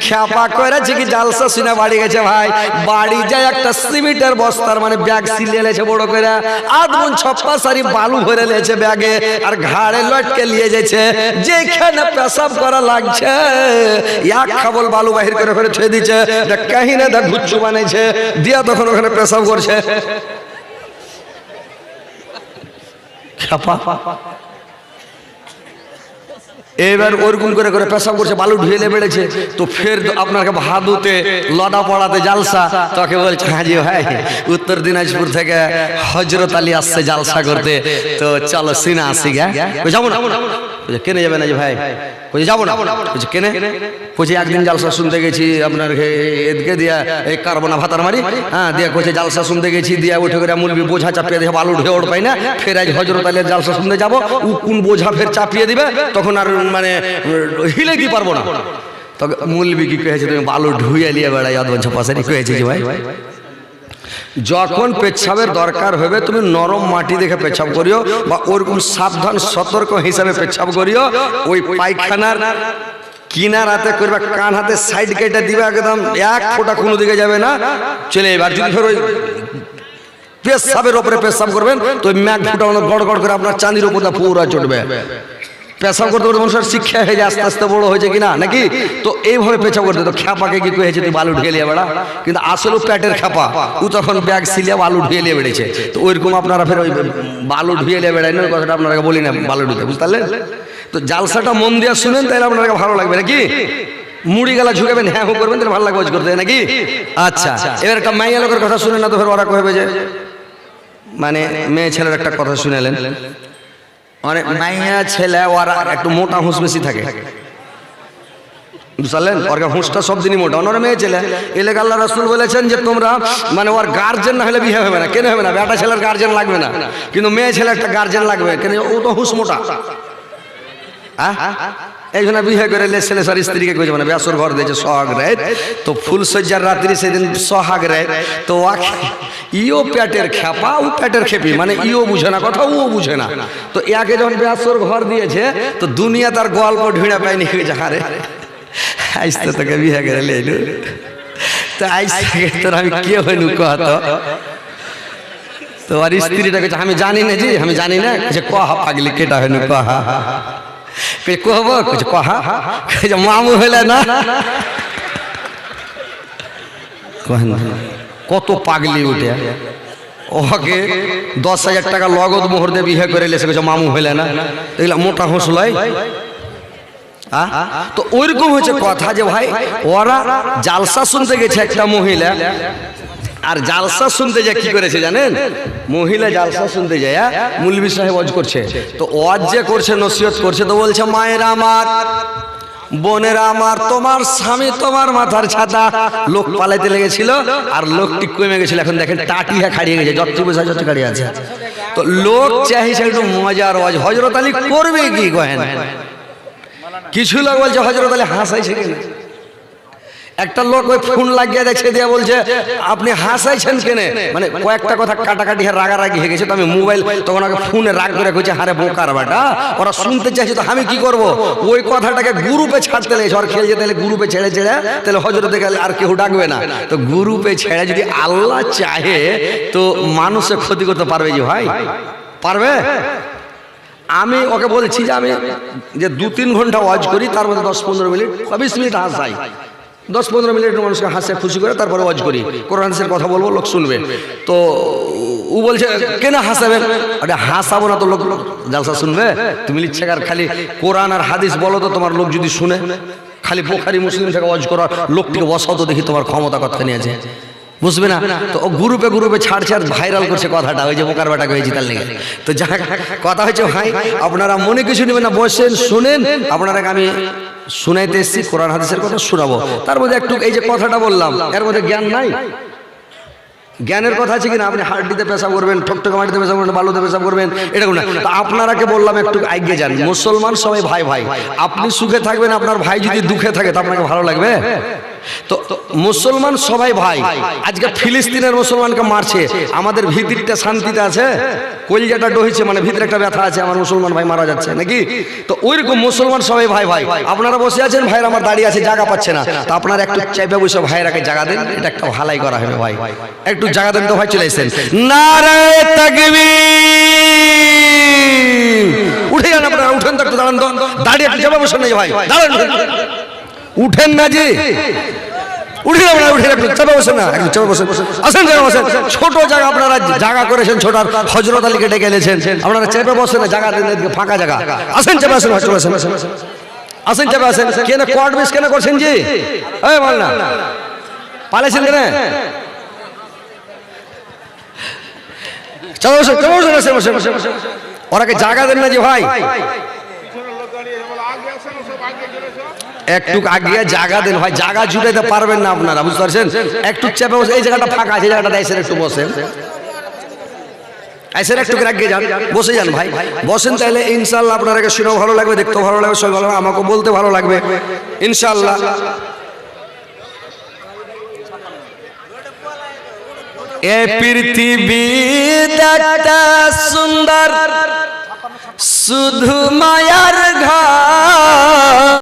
খ্যাপা করেছে কি জালসা শুনে বাড়ি গেছে ভাই। বাড়ি যায় একটা সিমেন্টের বস্তার মানে ব্যাগ সিলিয়ে লেছে বড় করে, আধমন ছপ্পা সারি বালু ভরে লেছে ব্যাগে, আর ঘাড়ে লটকে নিয়ে যাচ্ছে। যেখানে পেশাব করা লাগছে এক খাবল বালু বাহির করে ওখানে ছুঁয়ে দিচ্ছে, কাহিনে দা ঘুচ্ছু বানাইছে দিয়া তখন ওখানে পেশাব করছে। খ্যাপা এবার ওরকম করে করে পেশাব করছে, বালু ঢুয়েলে বেড়েছে। তো ফের আপনাকে ভাদুতে লদা পড়াতে জালসা, তোকে বলছে হাজি ভাই উত্তর দিনাজপুর থেকে হজরত আলী আসছে জালসা করতে, তো চলো সিনা আসি গা। যাবো না? কেনে যাবে না যে ভাই? যাবো না। কেনে? বলছে একদিন জালসা শুনতে গেছি আপনার এদিকে দিয়া এই কারবনা ভাতার মারি, হ্যাঁ দিয়া কোচে জালসা শুনতে গেছি, দিয়া উঠে করে মুলবি বোঝা চাপিয়ে দিয়ে বালু ঢুয়ে ওড় পাই না, ফের আজ হজরত আলীর জালসা শুনতে যাবো, ও কোন বোঝা ফের চাপিয়ে দিবে, তখন আর মানে হিলে কি পারবো না। তখন মুলবি কি কয়েছে তুমি বালু ঢুয়ে নিয়ে বেড়াই অধবঞ্চ পাশে কয়েছে যে ভাই যখন পেচ্ছাবের দরকার হবে তুমি নরম মাটি দেখে পেচ্ছাব করিও, বা ওরকম সাবধান সতর্ক হিসাবে পেচ্ছাব করিও। ওই পায়খানার কিনার হাতে করবে, কান হাতে সাইড কেটে দিবে, একদম এক ফোঁটা কোনো দিকে যাবে না, চলে এবার যদি ফের ওই পেশাবের ওপরে পেশাব করবেন তো ওই ম্যাগ ফুটা গড় গড় করে আপনার চাঁদির উপর পুরা চড়বে। পেশাব করতে করতে মানুষের শিক্ষা হয়ে যায়, আস্তে আস্তে বড় হয়েছে কিনা নাকি। তো এইভাবে পেশাব করতে, তো খ্যাপাকে কি কয়েছে তুই বালু ঢেলে বেড়া, কিন্তু আসলে প্যাটের খ্যাপা, ও তখন ব্যাগ সিলিয়ে বালু ঢেলে বেড়েছে। তো ওইরকম আপনারা ফের ওই বালু ঢুয়েলে বেড়ায় না, কথাটা আপনারা বলি না বালু ঢুতে, বুঝতে পারলেন? তো জালসাটা মন দিয়ে শুনেন তাহলে আপনারা ভালো লাগবে নাকি। মুড়ি গেলা ঝুঁকাবেন, হ্যাঁ করবেন, তাহলে ভালো লাগবে করতে নাকি। আচ্ছা এবার একটা মাইয়া লোকের কথা শুনেন না, তো ফের ওরা কহবে যে মানে মেয়ে ছেলের একটা কথা শুনেলেন, অনেক মাইয়া ছেলে ওরা একটু মোটা হুঁশ বেশি থাকে, বুঝলেন? ওর হুঁশটা সব দিনই মোটা, ওনার মেয়ে ছেলে এলে আল্লাহ রাসূল বলেছেন যে তোমরা মানে ওর গার্জেন না হলে বিয়ে হবে না। কেন হবে না? বেটা ছেলের গার্জেন লাগবে না, কিন্তু মেয়ে ছেলে একটা গার্জেন লাগবে, কেন ও তো হুঁশ মোটা। এই জন্য বিয়ে করে ছেলে সার স্ত্রীকে কইছে মানে ব্যাসর ঘর দিয়েছে সোহাগ রাত, তো ফুল সজ্জার রাত্রি সেদিন সোহাগ রাত, তো ইও পেটের খ্যাপা ও পেটের খেপি, মানে ইও বুঝে না কথা, ও বুঝে না। তো একে যখন ব্যাসর ঘর দিয়েছে তো দুনিয়া তার গল্প ঢিঁড়া পায়নি, হারে আইসতে তোকে বিয়ে করে লেলু, তো আইসতে তোর আমি কে হইনু কত। তো আর স্ত্রীটা কইছে আমি জানি না জি, আমি জানি না, যে কহা পাগলি কেটা হইনু কহা কহব, কহা মামু হইলে না, কত পাগলি উঠে ওকে 10,000 টাকা লগদ মোহর দিয়ে বিয়ে করে লেছে, মামু হইলে না, এগুলা মোটা হোসলাই। তো ওইরকম হচ্ছে কথা যে ভাই ওরা জালসা শুনতে গেছে একটা মহিলা, আর জালসা শুনতে যা কি করেছে জানেন, মহিলা জালসা শুনতে যায় মুলবি সাহেব ওয়াজ করছে, তো ওয়াজ যে করছে নসিহত করছে, তো বলছে মায়েরা আমার, বোনেরা আমার, তোমার স্বামী তোমার মাথার ছাতা। লোক পালাইতে লেগেছিল আর লোকটি কমে গেছিল, এখন দেখেন টাটিয়া খাড়িয়ে গেছে, যত বোঝা যত খাড়িয়ে আছে। তো লোক চাইছে একটু মজার ওয়াজ, হযরত আলী করবে কি কহেন? কিছু লোক বলছে হযরত আলী হাসাইছে কিনা। একটা লোক ওই ফোন লাগিয়ে দেখছে দিয়ে বলছে আপনি হাসাইছেন কেনে, মানে কয়েকটা কথা কাটাকাটি রাগারাগি হয়ে গেছে। তো আমি মোবাইল তখন আগে ফোনে রাগ করে কইছে হারে বোকার বাটা, ওরা শুনতে চাইছে, তো আমি কি করব, ওই কথাটাকে গ্রুপে ছাড়তে লেগেছে। আর খেলছে তাহলে গ্রুপে ছেড়ে তাহলে হযরতে গেলে আর কেউ ডাকবে না। তো গ্রুপে ছেড়ে যদি আল্লাহ চাহে তো মানুষের ক্ষতি করতে পারবে যে ভাই, পারবে? আমি ওকে বলছি যে আমি যে 2-3 ঘন্টা ওয়াজ করি, তার মধ্যে 10-15 মিনিট 20 মিনিট হাসাই, 10-15 মিনিট মানুষকে হাসে খুশি করে তারপরে ওয়াজ করি, কোরআন হাদিসের কথা বলবো, লোক শুনবে। তো ও বলছে কেন হাসাবেন? আরে হাসাবো না তো লোক জালসা শুনবে? তুমি ইচ্ছাকার খালি কোরআন আর হাদিস বলো তো তোমার লোক যদি শুনে, খালি বুখারী মুসলিম থেকে ওয়াজ করার লোকটিকে বসাও তো দেখি তোমার ক্ষমতা কতখানি আছে, বুঝবে না? তো ও গ্রুপে গ্রুপে ছাড়ছে আর ভাইরাল করছে কথাটা, ওই যে বোকার বাটা হয়েছে তার লেগে। তো যা কথা হচ্ছে ভাই আপনারা মনে কিছু নেবেন না, বসেন শুনেন। আপনারা আমি শুনাইতে এসেছি কোরআন হাদিসের কথা শোনাবো, তার মধ্যে একটু এই যে কথাটা বললাম এর মধ্যে জ্ঞান নাই, জ্ঞানের কথা আছে কিনা? আপনি হাড্ডিতে পেশাব করবেন, ঠকঠকে মাটিতে পেশাব করবেন, বালুতে পেশাব করবেন, এটা না। তো আপনারাকে বললাম একটু আগে যান, মুসলমান সবাই ভাই ভাই, আপনি সুখে থাকবেন, আপনার ভাই যদি দুঃখে থাকে তো আপনাকে ভালো লাগবে? তো মুসলমান সবাই ভাই, আজকে ফিলিস্তিনের মুসলমানকে মারছে, আমাদের ভিতরটা শান্তিতে আছে, কলিজাটা ডহিছে, মানে ভিতরে একটা ব্যথা আছে, আমার মুসলমান ভাই মারা যাচ্ছে নাকি। তো ওইরকম মুসলমান সবাই ভাই ভাই। আপনারা বসে আছেন, ভাইয়ের আমার দাঁড়িয়ে আছে, জায়গা পাচ্ছে না, তো আপনারা একটু চাইবে বসে ভাইয়েরাকে জায়গা দেন, এটা একটা ভালাই করা হবে ভাই, একটু জায়গা দেন তো ভাই। চলে এসেছেন, নারে তাকবীর, উঠে যান আপনারা, উঠেন তো, একটু দাঁড়ান তো, দাঁড়িয়ে একটু যাবে বসে নেই ভাই, দাঁড়ান, উঠেন না জি, উঠে যাবেন, উঠে একটু চাপে বসেন না, একটু চাপে বসেন, আসেন জায়গা বসেন, ছোট জায়গা আপনারা জায়গা করেছেন, ছোট হযরত আলীকে ডেকে এনেছেন, আপনারা চেপে বসেন না, জায়গা দিন, ফাঁকা জায়গা, আসেন চেপে আসেন, চলে আসেন, আসেন চেপে আসেন। কেন কোয়ার্ট মিস কেন করছেন জি? এই বল না, পালাইছেন কেন? চলো বসেন, চলো বসেন, বসেন, ওরাকে জায়গা দেন না জি ভাই, একটু আগে জায়গা দেন ভাই, জায়গা জুটাইতে পারবেন না আপনারা, বুঝতে পারছেন? একটু চেপে বসে, এই জায়গাটা ফাঁকা আছে, এই জায়গাটা এসে একটু বসেন, এসে একটু আগে যান, বসে যান ভাই, বসেন, তাহলে ইনশাআল্লাহ আপনাদেরকে শুনেও ভালো লাগবে, দেখতেও ভালো লাগবে, সবাই ভালো লাগবে, আমাকে বলতে ভালো লাগবে ইনশাআল্লাহ। এ পৃথিবী একটা সুন্দর শুধু মায়ার ঘর,